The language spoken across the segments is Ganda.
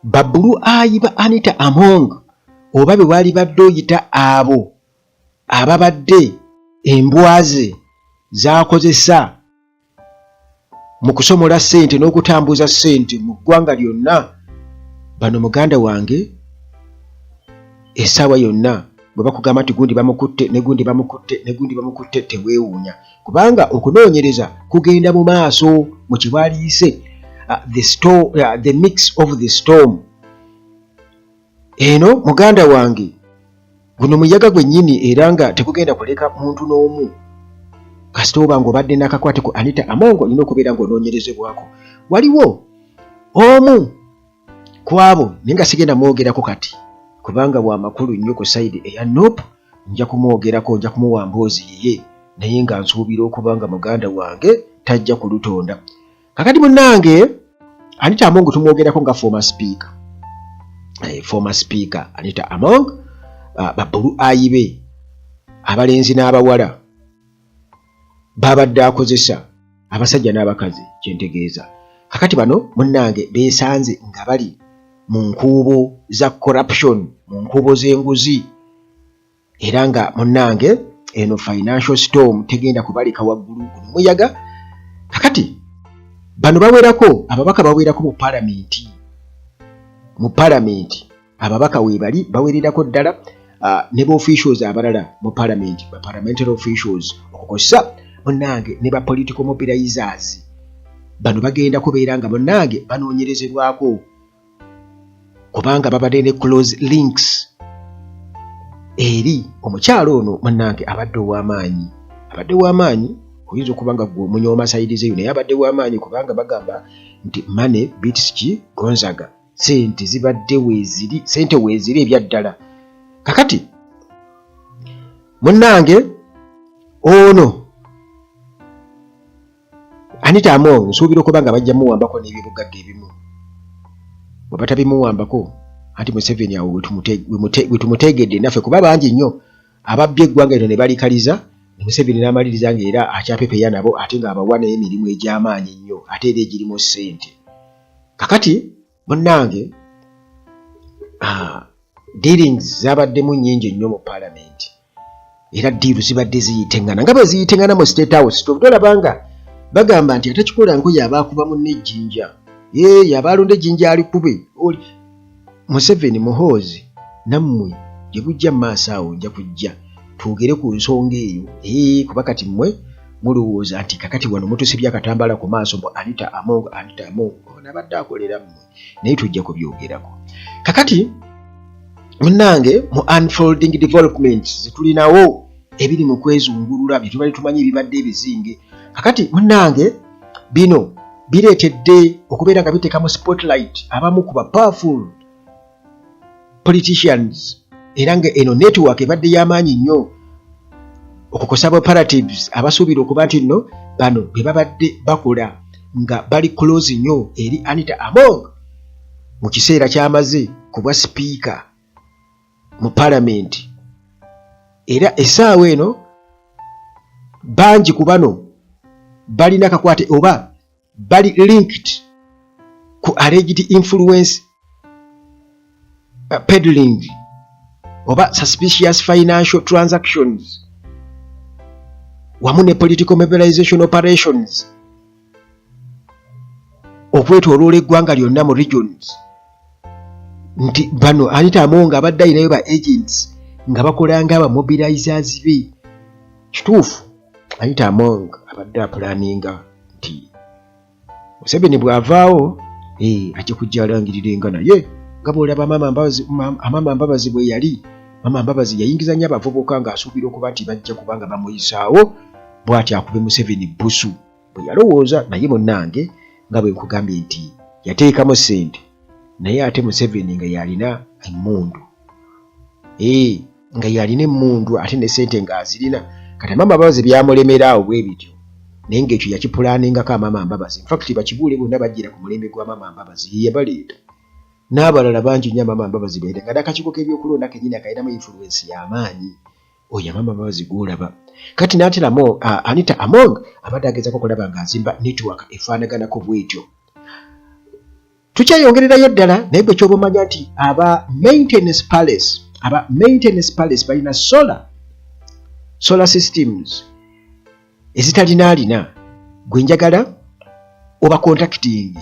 Babbulu ayiba Anita Among oba bwe wali badde oyita abo ababadde embwaze z'akozesa mu kusomola ssente n'okutambuza ssente mu ggwanga lyonna. Bano muganda wange essaawa yonna bwe bakugamba nti gundi bamukutte ne gundi bamukutte ne gundi bamukutte teweewuunya, kubanga okunoonyereza kugenda mu maaso mu kiwaliise. The mix of the storm. Eno muganda wange guno muyaga gwennyini era nga tekugenda kuleka muntu n'omu kasita oba ng'obadde n'akakwate ku Anita Among olina okubeera ng'onoonyerezebwako. Waliwo omu ku abo naye nga sigenda mwogerako kati kubanga bwa makulu nnyo ku sayidi eya Nope, nja kumwogerako, nja kumuwa mboozi yiye naye nga nsuubira okubanga muganda wange tajja kulutonda. Kakati munnange Anita Among tumwogerako nga former speaker Anita Among, babbulu ayibe abalenzi n'abawala babadde akozesa abasajja n'abakazi kyentegeeza. Kakati bano munnange beesanze nga bali mu nkuubo za corruption, mu nkuubo z'enguzi, era nga munnange eno financial storm tegenda kubalika waggulu guno muyaga. Kakati bano bawerako, ababaka bawerako mu palamenti ababaka weebali bawererako ddala, ne officials abalala mu palamenti, ba parliamentary officials okukosa munnange ne ba political mobilizers. Bano bagenda kubeera nga munnange banoonyerezebwako kubanga babadde ne close links eri omukyalo ono munnange abadde w'amaanyi. Oyinza okuba nga gwe omunyooma sayidi zeyo naye abadde w'amaanyi kubanga bagamba nti money beats Gonzaga. Sente zibadde weeziri, sente weeziri ebyaddala. Kakati munnange ono Anita Among nsuubira okuba nga bajja muwambako n'ebyobugagga ebimu. Bwe batabimuwambako anti Museveni awo we tumutegedde naffe kuba bangi nnyo ababbye eggwanga lino ne balikaliza, ne Museveni n'amaliriza ng'era akyapepeya nabo ate ng'abawa naye emirimu egy'amaanyi ennyo ate era egirimu ssente. Kakati munnange dealings zabaddemu nnyingi nnyo mu palamenti era diiru zibadde ziyitengana nga bwe ziyitengana mu State House. Tolabanga bagamba nti atakikola nko yabaakuba munne ejjinja, yaba alonda ejjinja alikube. Museveni muhoozi nammwe gye bujja mu maaso awo nja kujja twogere ku nsonga eyo kuba kati mmwe mulowooza nti kakati wano mutusibye akatambala ku maaso mu Anita Among ono abadde akolera mmwe, naye tujja kubyogerako. Kakati munnange mu unfolding developments zetulinawo ebiri mu kwezungulula bye tubali tumanyi ebibadde ebizinge. Kakati munnange bino bireetedde okubeera nga biteekamu spotlight abamu ku ba powerful politicians era nga eno network ebadde y'amaanyi nnyo okukosa operatives abasuubira okuba nti nno bano be babadde bakola nga bali close nnyo eri Anita Among mu kiseera kyamaze ku bwa speaker mu palamenti. Era essaawa eno bangi ku bano balina kakwate oba bali linked ku alleged influence peddling oba suspicious financial transactions wamu ne political mobilization operations okwetooloola eggwanga lyonna mu regions. Nti bano Anita Among abadde ayinayo ba agents nga bakola ng'aba mobilizers be. Kituufu Anita Among abadde apulaninga nti Museveni bw'avaawo ajja kujja alangirirenga naye nga bw'olaba Amama Mbabazi bwe yali. Mama Mbabazi yayingiza nnyo abavubuka ng'asuubira okuba nti bajja kubanga bamuyisaawo bw'ati akube Museveni busu bwe yalowooza. Naye munnange nga bwe nkugambye nti yateekamu ssente naye ate Museveni nga yalina emmundu nga yalina emmundu ate ne ssente ng'azirina. Kati Mama Mbabazi byamulemera awo bwe bityo naye ng'ekyo yakipulaaningako Amama Mbabazi. In fact bakibuule bonna bajjira ku mulembe gwa Mama Mbabazi ye yabaleeta n'abalala bangi nnyo Mama Mbabazi beera nga n'akakiiko k'ebyokulonda kennyini akayinamu influence y'amaanyi. Oyo Mama Mbabazi gw'olaba. Kati n'ateramu Anita Among abadde agezaako okulaba ng'azimba network efaanaganako bw'etyo. tukyayongererayo ddala naye bwe kyoba omanya nti aba maintenance palace balina solar systems ezitalina gwe njagala oba contacting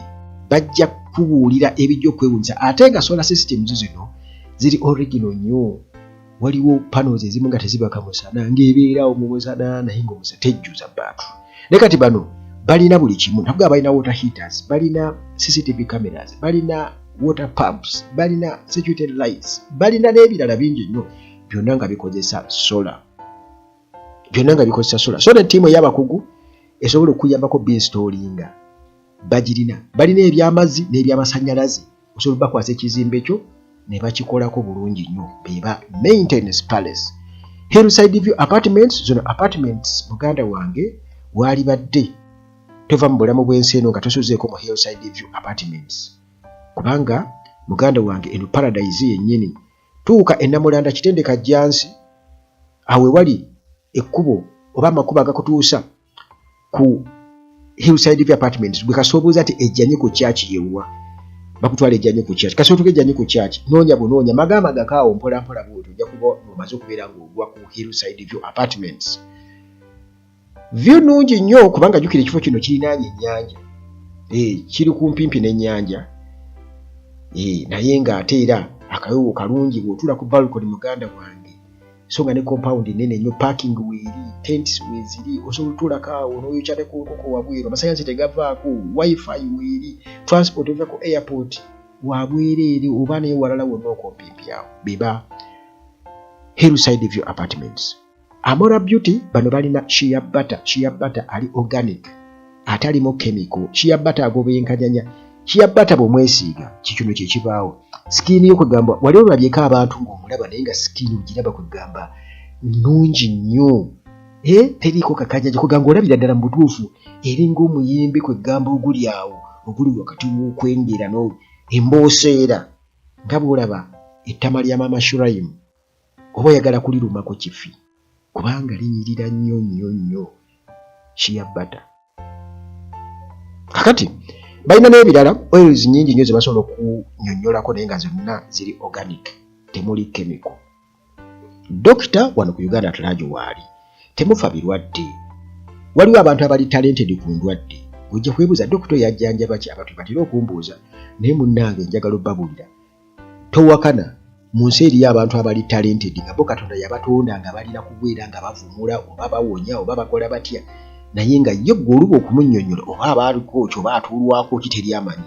bajja kubuulira ebijja okwewuunyisa ate nga solar systems zino ziri original nnyo. Waliwo panels ezimu nga tezibaka musana ng'ebeerawo mu musana naye ng'omusana tejjuza battery. Ne kati bano balina buli kimu. Nakuga balina water heaters, balina CCTV cameras, balina water pumps, balina security lights, balina n'ebirala bingi nnyo byonna nga bikozesa solar. So ne ttiimu ey'abakugu esobola okuyambako binstallinga bagirina. Balina eby'amazzi n'ebyamasannyalaze osobola bakwasa ekizimbe kyo ne bakikolako bulungi nnyo. Beba maintenance palace. Hillside View Apartments, zino apartments muganda wange wali badde tova mu bulamu bw'ensi eno nga tosuzeeko mu Hillside View Apartments. Kubanga muganda wange eno paradise yennyini. Tuuka ennamulanda kitendeka jansi awe wali ekkubo oba amakubo agakutuusa ku Hillside View Apartments. Gwe kasoobuuza ati ejjanye ku kyaki yewa bakutwala ejjanye ku kyaki kasootuka ejjanye ku kyaki noonya bunoonya magama gakaawo mpola bw'otyo ojja kuba omaze okubeera ng'ogwa ku Hillside View Apartments. View nungi nnyo kubanga jjukira ekifo kino kirinaanye ennyanja. Kiri kumpimpi n'ennyanja. Naye ng'ate era akayowo kalungi bw'otuula ku balcony muganda wange. So nga ne compound nene nnyo, parking weeri, tents weeziri, osobola otuulako awo n'oyokya ne ku nkoko wabweru, amasannyalaze tegavaako, wifi weeri, transport ova ku airport wabwereere oba naye walala wonna okompimpi awo. Beba Hillside View Apartments. Amora Beauty bano balina shea butter ali organic atalimu chemical. Shea butter agobenkanyanya. Shea butter bw'omwesiiga kikino kye kibaawo. Skin yo kugamba wali olabyeko abantu ng'omulaba naye nga skin ogiraba kugamba nnungi nnyo. Teriiko kakajja kugamba olabira ddala mu butuufu eringa omuyembe kwegamba oguli awo oguli wakati w'okwengera embooseera nga bw'olaba ettama lya mama Shuraim oba oyagala kulirumako kifi kubanga linyirira nnyo shea butter. Kakati balina n'ebirala oils nnyingi nnyo ze basobola okunyonnyolako naye nga zonna ziri organic temuli chemical. Dokita wano ku Uganda Tulajo waali temufa birwadde. Waliwo abantu abali talented ku ndwadde. Ojja kwebuuza dokita yajjanjaba ki abantu batera okumbuuza naye munnange njagala obbabulira. Towakana mu nsi eriyo abantu abali talented nga bo Katonda yabatonda nga balina kubeera nga bavumula oba bawonya oba bakola batya naye nga ye gw'oluba okumunnyonnyola oba abaaliko kyo oba atuulwako kiteri amanyi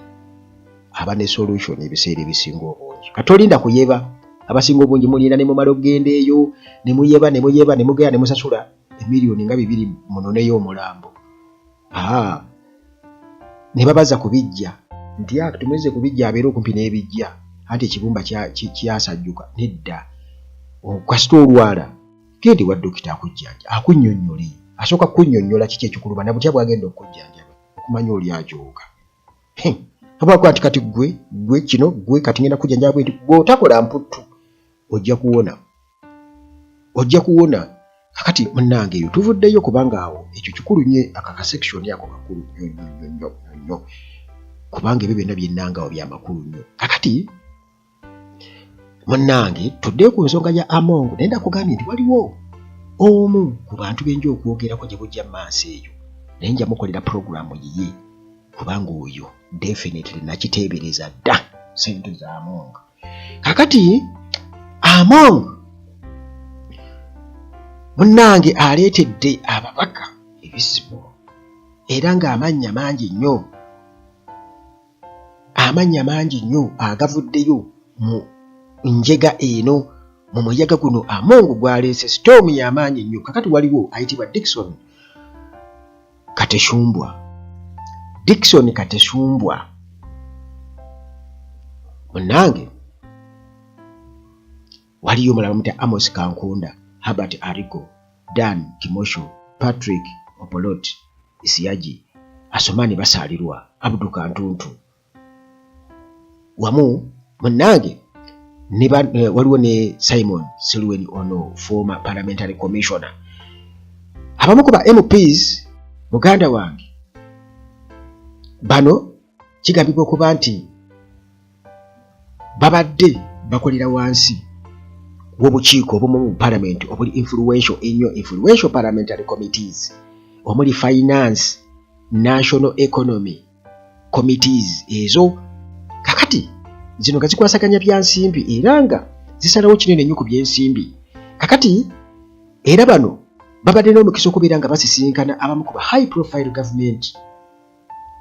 aba ne solution ebiseera ebisinga obungi. Katolinda kuyeba abasinga obungi mulina ne mumala okugenda eyo ne muyeba ne mugenda ne musasula emiliyoni nga 2 munoneyo omulambo. Ne babaza kubijja nti tumweze kubijja abeera okumpi n'ebijja anti ekibumba kyasajjuka nedda. Kasita olwala genda ewa dokita akujjanja akunnyonnyole asooka kunnyonnyola kiki ekikuluba na butya bwagenda okujjanjaba okumanya oli ajooga. Abakwa ati kati gwe kino gwe kati ngenda kujjanjaba bwe bw'otakola mputtu ojja kuwona. Kakati munnange eyo tuvuddeyo kubanga awo ekyo kikulu nnyo akaka section yako kakulu nnyo kubanga ebyo byonna byennangawo byamakulu nnyo. Kakati munnange tuddeyo ku nsonga ya Among naye ndakugambye nti waliwo omu ku bantu benja okwogerako gye bujja maaso eyo naye nja mukolera programu yiye kubanga oyo definitely nakiteebereza dda sente za Among. Kakati Among munnange aleetedde ababaka ebisibo era ng'amannya mangi nnyo agavuddeyo mu njega eno mu muyaga guno. Among gwaleese storm y'amaanyi nnyo. Kakati waliwo ayitibwa Dickson Kateshumbwa munnange waliyo mulaba mutya Amos Kankunda, Herbert Arigo, Dan Kimosho, Patrick Opolot, Isiaji, Asomani basaalirwa, Abdu Kantuntu wamu munnange waliwo ne Simon Silwen Ono, former parliamentary commissioner. Abamu ku ba MPs muganda wange bano kigambibwa okuba nti babadde bakolera wansi w'obukiiko obumu mu parliament obuli influential parliamentary committees omuli finance, national economy committees. Ezo kakati zino nga zikwasaganya bya nsimbi era nga zisalawo kinene nnyo ku by'ensimbi. Kakati era bano babadde n'omukisa okubeera nga basisinkana abamu ku ba high profile government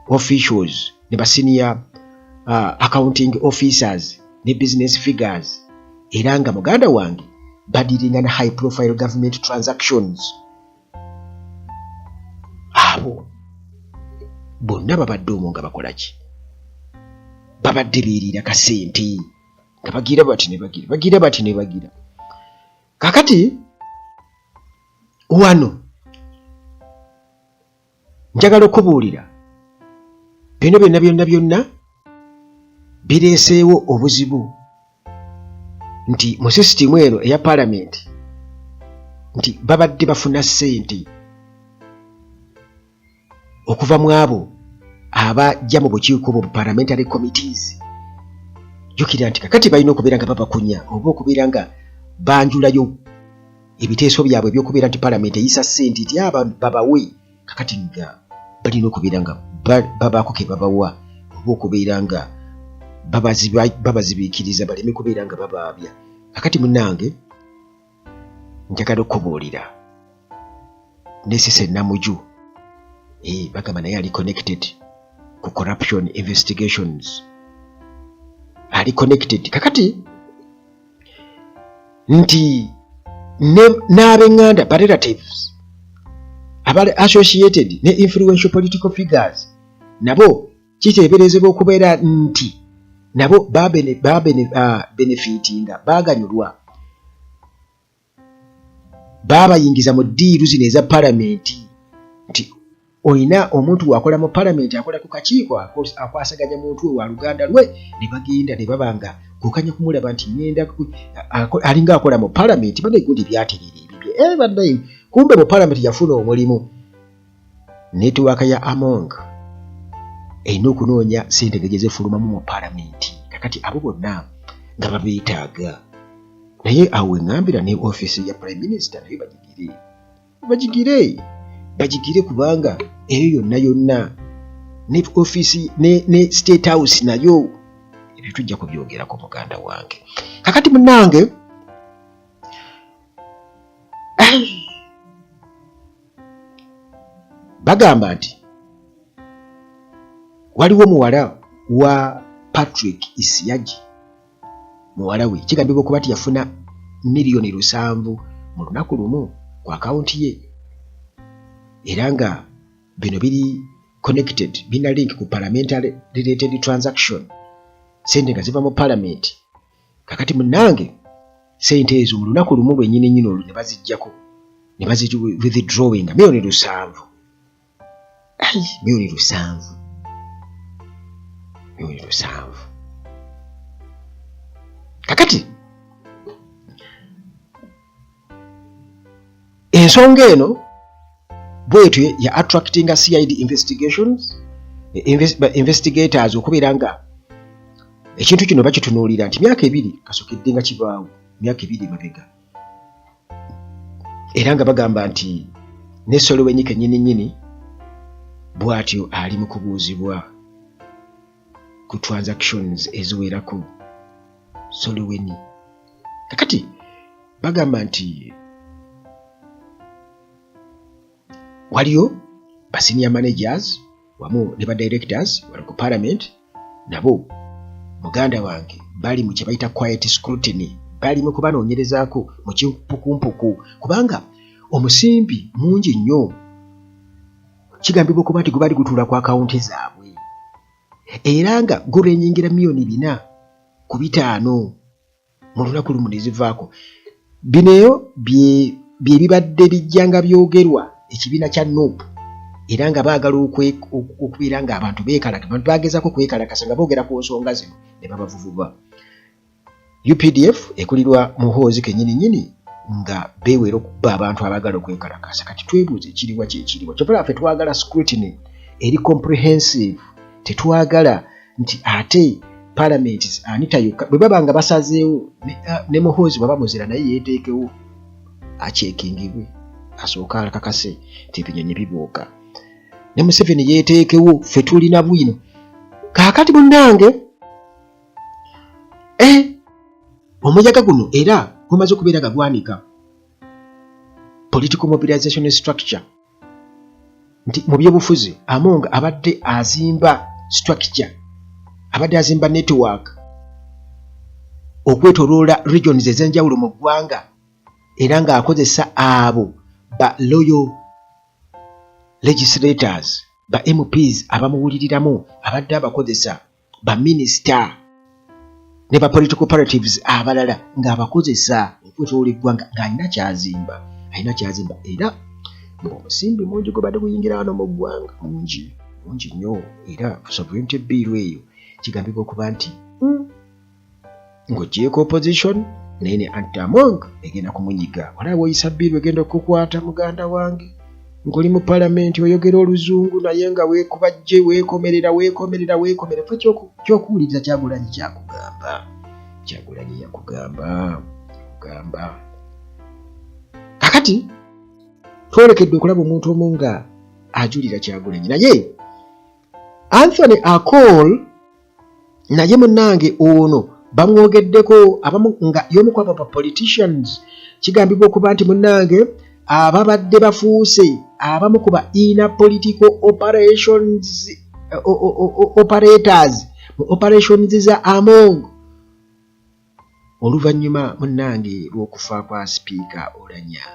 officials ne ba senior accounting officers ne business figures, era nga muganda wange badiringa na high profile government transactions. Abo bonna babadde omwo nga bakola ki? Babadde beerira kasente nga bagira bati ne bagira. Kakati wano njagala okubuulira bino byonna bireeseewo obuzibu nti mu sisitimu eno eya parliament nti babadde bafuna ssente okuva mu abo abajja mu bukiiko bu parliamentary committees. Jukira nti kakati balina okubeera nga babakunya oba okubeera nga banjulayo ebiteeso byabwe ebyokubeera nti parliament eyisa ssente nti babawe. Kakati nga balina okubeera nga babaako ke babawa oba okubeera nga babazibiikiriza baleme kubeera nga babaabya. Kakati munnange njagala okubuulira Nesise Namuju bagamba naye ali connected ku corruption investigations, ali connected. Kakati nti n'ab'enganda ba relatives abali associated ne influential political figures nabo kiteeberezebwa okubeera nti nabo benefitinga baganyulwa babayingiza mu ddiiru zino eza palamenti nti olina omuntu wakola mu palamenti akola ku kakiiko akwasaganya muntu we wa luganda lwe ne bagenda ne babanga kukanya kumulaba nti ngenda alinga akola mu palamenti bane gundi byaterera ebibye baddayo kumbe mu palamenti yafuna omulimu. Netiwaaka ya Among erina okunoonya ssente ngegeze fulumamu mu palamenti. Kakati abo bonna nga babeetaaga naye awo eŋŋambira ne ofiisi ya prime minister naye bagigire kubanga eyo yonna ne ofiisi ne state house nayo ebyo tujja kubyogerako muganda wange. Kakati munnange bagamba nti waliwo muwala wa Patrick Isiyaji, muwala we kigambibwa okuba nti yafuna miliyoni 7 mu lunaku lumu ku akawunti ye, era nga bino biri connected, bina link ku parliamentary related transaction, sente nga ziva mu parliament. Kakati munnange sente ezo mu lunaku lumu lwennyini olwo ne baziggyako ne withdrawing miliyoni 7. Miliyoni 7. Kakati ensonga eno bwetyo ya attracting CID investigators okubeera nga ekintu kino bakitunuulira nti myaka 2 kasokedde nga kibaawo, myaka 2 mabega, era nga bagamba nti ne Solowenyi kennyini bw'atyo ali mu kubuuzibwa ku transactions eziwerako. Solowenyi kakati bagamba nti waliyo ba senior managers wamu ne ba directors wali ku parliament nabo muganda wange bali mu kye bayita quiet scrutiny, bali mu kubanoonyerezaako mu kimpukumpuku kubanga omusimbi mungi nnyo. Kigambibwa okuba nti gubali gutuula ku akawunti zaabwe era nga gurenyingira miliyoni 4 ku 5 mu lunaku lumu ne zivaako. Bino bye bibadde bijjanga byogerwa ekibiina kya NUP, era nga baagala okubeera nga abantu beekalaka, abantu bagezaako kwekalakasa nga boogera ku nsonga zino ne babavuvuba. UPDF ekulirwa Muhoozi kennyini nga beewera okuba abantu abaagala okwekalakasa. Kati twebuuze ekiriwa kyekiriwa. Kyokka ffe twagala scrutiny eri comprehensive, tetwagala nti ate parliament Anita yuka bwe babanga basazeewo ne Muhoozi baba muzira naye yeeteekewo akyekingibwe asooka akakase tibinyonyi bibuuka ne Museveni yeeteekewo ffe tulina bwino kaakati munnange omuyaga guno era gumaze okubeera gagwanika political mobilization structure nti mu byobufuzi Among abadde azimba structure abadde azimba network okwetoloola regions ez'enjawulo mu ggwanga era ng'akozesa abo ba loyal legislators ba MPs abamuwuliriramu abadde abakozesa ba minister ne ba political parties abalala ng'abakozesa okwetoloola eggwanga ng'alina kyazimba era omusimbi mungi gwe badde guyingira wano mu ggwanga mungi nnyo era sovereignty bill eyo kigambibwa okuba nti ng'ogyeko opposition naye ne Anti-Among egenda kumunyiga walawo oyisa bill egenda okukwata muganda wange ng'oli mu palamenti oyogera oluzungu naye nga weekubajje weekomerera fe kyokuwuliriza Kyagulanyi yakugamba kakati twolekedde okulaba omuntu omu nga ajulira Kyagulanyi naye Anthony Akol naye munnange ono bamwogeddeko abamu nga y'omu ku abo politicians kigambibwa okuba nti munnange ababadde bafuuse abamu ku ba inner political operators mu operations za Among oluvannyuma munnange lw'okufa kwa sipiika Oulanya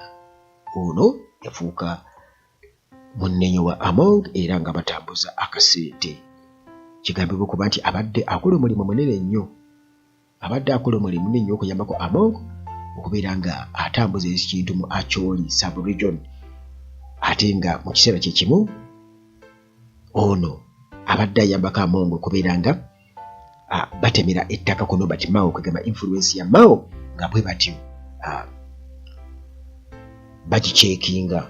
ono yafuuka munnenyo wa Among era nga batambuza akasente kigambibwa okuba nti abadde akola omulimu munene nnyo okuyambako Among okubeera nga atambuza ekintu mu Acholi sub-region ate nga mu kiseera kye kimu ono abadde ayambako Among okubeera nga batemera ettaka ku Norbert Mao okugamba influence ya Mao nga bwe batyo bagicekinga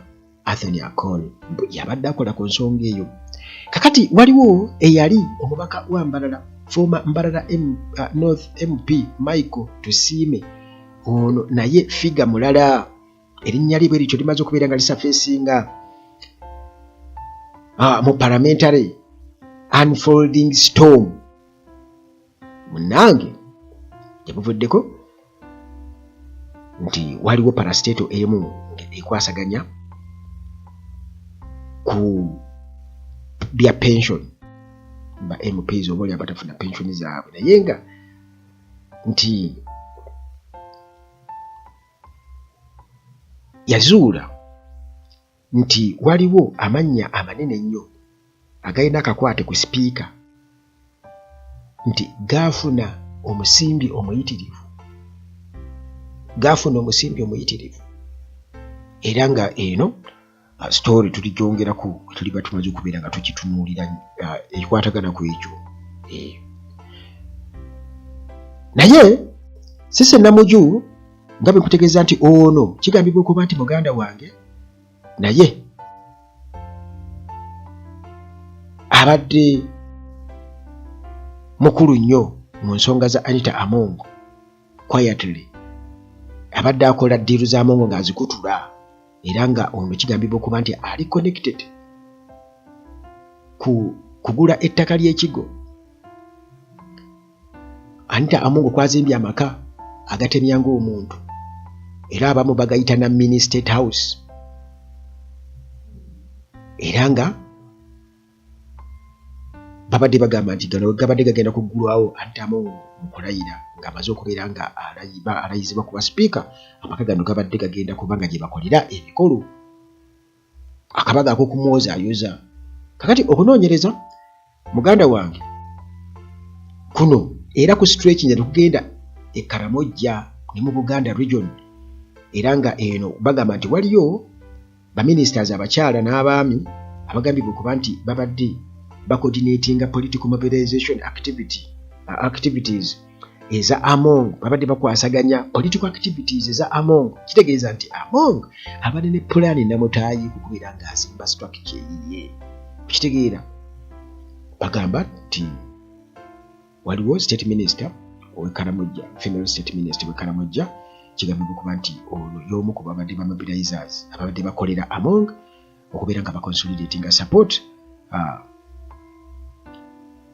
Anthony Akol yabadde akola ku nsonga eyo kakati waliwo eyali omubaka wa Mbarara former Mbarara North MP Michael Tusiime ono naye figa mulala erinnya lye bwe lityo limaze okubeera nga lisafeesinga mu parliamentary unfolding storm munnange yabuvuddeko nti waliwo parastato emu ekwasaganya ku bya pension ba MPs oboolya batafuna pensioni zaabwe naye nga nti yazuula nti waliwo amannya amanene nnyo agayina akakwate ku sipiika nti gaafuna omusimbi omuyitirivu era nga eno story tuligyongeraku tuliba tumaze okubeera nga tukitunuulira ekikwatagana ku ekyo naye Sise Namuju nga bwe kutegeeza nti ono kigambibwa okuba nti muganda wange naye abadde mukulu nnyo mu nsonga za Anita Among quietly abadde akola ddiiru za Among ng'azikutula era nga ono kigambibwa okuba nti ali connected kugula ettaka ly'ekigo Anita Among kwazimbye amaka agatemya ng'omuntu era abamu bagayita na mini state house era nga babadde bagamba nti gano gabadde gagenda kuggulwawo Anita Among mu kulayira ng'amaze okubeera nga alayizibwa kuba sipiika amaka gano gabadde gagenda kuba nga gye bakolera emikolo akabaga ak'okumwozaayoza kakati okunoonyereza muganda wange kuno era ku stretch njya tukugenda e Karamoja ne mu Buganda region era nga eno bagamba nti waliyo ba ministers abakyala n'abaami abagambibwa okuba nti babadde bacoordinatinga political mobilization activities eza Among babadde bakwasaganya political activities eza Among kitegeeza nti Among abadde ne plan namutaayi kukubeera ng'azimba structure ye kitegeera bagamba nti waliwo state minister ow'Ekaramoja, female state minister w'Ekaramoja, kigambibwa okuba nti ono y'omu ku babadde ba mobilizers ababadde bakolera Among okubeera nga bakonsolidatinga support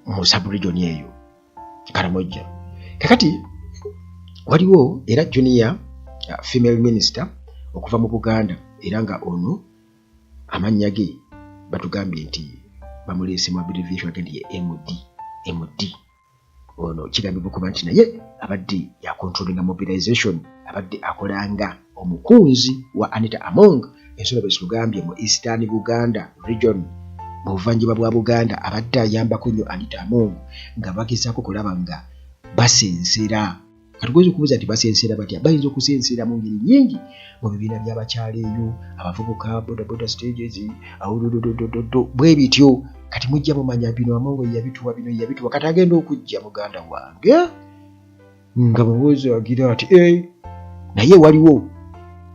mu sub-region eyo Karamoja. Kakati waliwo era junior female minister okuva mu Buganda era nga ono amannya ge batugambye nti bamuleese mu abbreviation agende ye MD. Ono kigambibwa okuba nti naye abadde ya controlling mobilization, abadde akolanga omukunzi wa Anita Among ensonga bwe zitugambye mu Eastern Buganda region mu buvanjuba bwa Buganda, abadde ayambako nnyo Anita Among nga bagezaako kulaba nga basensera. Katugoza okubuuza nti basensera batya? Bayinza okusensera mu ngeri nnyingi mu bibiina by'abakyala eyo, abavubuka, bodaboda stages, bwe bityo. Kati mujja mumanya bino Among yabituwa kati agenda okujja muganda wange nga mubuuzi agira ati naye waliwo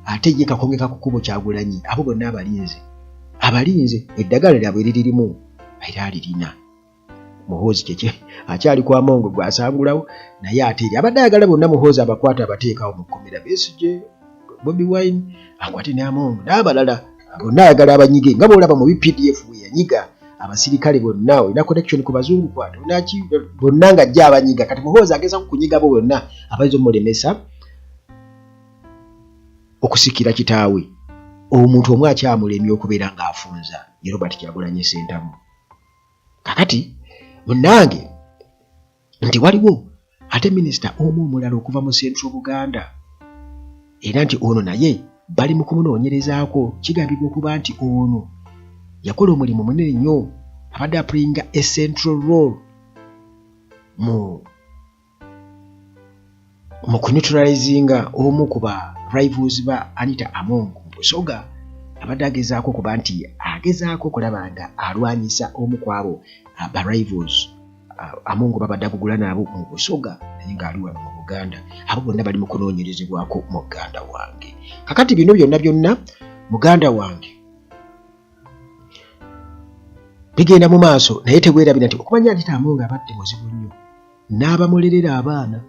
ate ye kakongeka ku kkubo Kyagulanyi, abo bonna abalinze eddagala lyabwe liririmu era alirina muhoozi kyekye akyali kwa Among gwasangulawo, naye ate eri abadde ayagala bonna muhoozi abakwata abateekawo mu kkomera Besigye, Bobi Wine akwate ne Among n'abalala bonna ayagala abanyige nga bw'olaba mu BPDF bwe yanyiga abasirikale bonna, olina connection ku bazungu kwata onaki bonna nga ajja abanyiga. Kati muhoozi ageza kunyiga abo bonna abayinza omulemesa okusikira kitaawe. Omuntu omwe akyamulemye okubeera ng'afunza ye Robert Kyagulanyi Ssentamu. Kakati munnange nti waliwo ate minisita omu omulala okuva mu Central Buganda era nti ono naye bali mu kumunoonyerezaako. Kigambibwa okuba nti ono yakola omulimu munene nnyo, abadde aplayinga a central role mu kuneutralizinga omu ku ba rivals ba Anita Among mu Busoga. Abadde agezaako okuba nti agezaako okulaba nga alwanyisa omu ku abo ba rivals Among babadde akugula nabo mu Busoga naye ng'ali wano mu Buganda. Abo bonna bali mu kunoonyerezebwako muganda wange. Kakati bino byonna muganda wange bigenda mu maaso, naye teweerabira nti okumanya Anita Among abadde muzibu nnyo n'abamulerera abaana.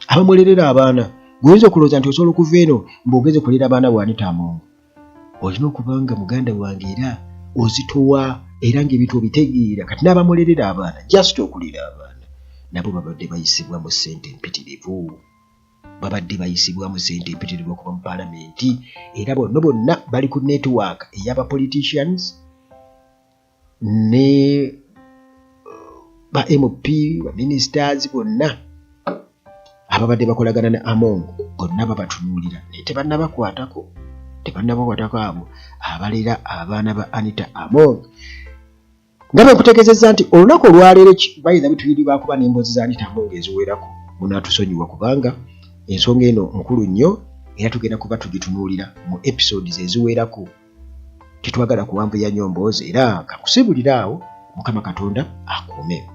Abamulerera abaana guyinza okulowooza nti osobola okuva eno mb'ogeze kulera abaana bwa Anita Among. Olina okuba nga muganda wange era ozitowa era ng'ebintu obitegeera. Kati n'abamulerera abaana just okulera abaana nabo babadde bayisibwa mu ssente empitirivu, okuva mu paalamenti era bonna bali ku network ey'aba-politicians ne ba MP ba ministers bonna ababadde bakolagana ne Among bonna babatunuulira naye tebannabakwatako abo abalera abaana ba Anita Among. Nga bwe nkutegeezezza nti olunaku olwaleero bayinza bituyiri bakuba n'emboozi za Anita Among eziwerako, munaatusonyiwa kubanga ensonga eno nkulu nnyo era tugenda kuba tugitunuulira mu episodes eziwerako. Tetwagala kuwanvuya nnyo mboozi era kakusibulira awo. Mukama Katonda akuume.